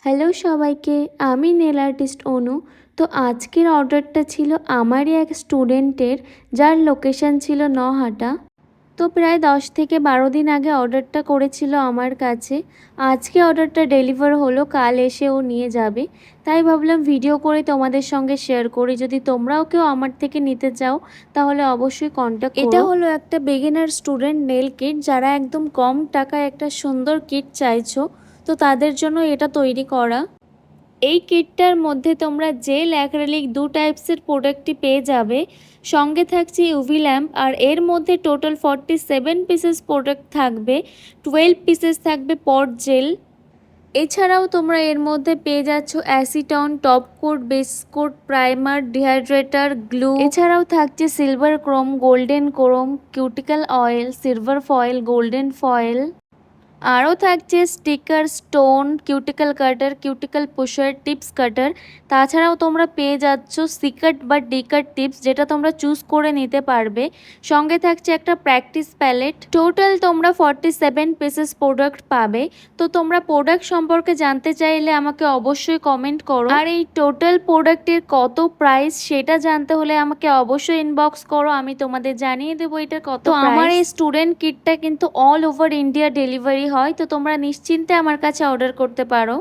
Hello সবাইকে, আমি nail artist অনু। তো আজকের অর্ডারটা ছিল আমারই এক স্টুডেন্টের, যার লোকেশন ছিল নহাটা। তো প্রায় 10 থেকে 12 দিন আগে অর্ডারটা করেছিল আমার কাছে। আজকে অর্ডারটা ডেলিভার হলো, কাল এসে ও নিয়ে যাবে। তাই ভাবলাম ভিডিও করে তোমাদের সঙ্গে শেয়ার করি। যদি তোমরাও কেউ আমার থেকে নিতে চাও তাহলে অবশ্যই কন্ট্যাক্ট করো। এটা হলো একটা বিগিনার স্টুডেন্ট নেল কিট, যারা একদম কম টাকায় একটা সুন্দর কিট চাইছো, তো তাদের জন্য এটা তৈরি করা। এই কিটটার মধ্যে তোমরা জেল অ্যাক্রিলিক দু টাইপসের প্রোডাক্টই পেয়ে যাবে। সঙ্গে থাকছে ইউভি ল্যাম্প, আর এর মধ্যে টোটাল 47 পিসেস প্রোডাক্ট থাকবে। 12 পিসেস থাকবে পট জেল। এছাড়াও তোমরা এর মধ্যে পেয়ে যাচ্ছ acetone, top coat, base coat, primer, dehydrator, glue. এছাড়াও থাকছে silver chrome, golden chrome, cuticle oil, silver foil, golden foil. আরও থাকছে sticker, stone, cuticle cutter, cuticle pusher, tips cutter. তাছাড়াও তোমরা পেয়ে যাচ্ছ সিকাট বা ডিকাট টিপস, যেটা তোমরা চুজ করে নিতে পারবে। সঙ্গে থাকছে একটা প্র্যাকটিস প্যালেট। টোটাল তোমরা 47 পিসেস প্রোডাক্ট পাবে। তো তোমরা প্রোডাক্ট সম্পর্কে জানতে চাইলে আমাকে অবশ্যই কমেন্ট করো। আর এই টোটাল প্রোডাক্টের কত প্রাইস সেটা জানতে হলে আমাকে অবশ্যই ইনবক্স করো, আমি তোমাদের জানিয়ে দেবো এটার কত। তো আমার এই স্টুডেন্ট কিটটা কিন্তু অল ওভার ইন্ডিয়া ডেলিভারি হয়, তো তোমরা নিশ্চিন্তে আমার কাছে অর্ডার করতে পারো।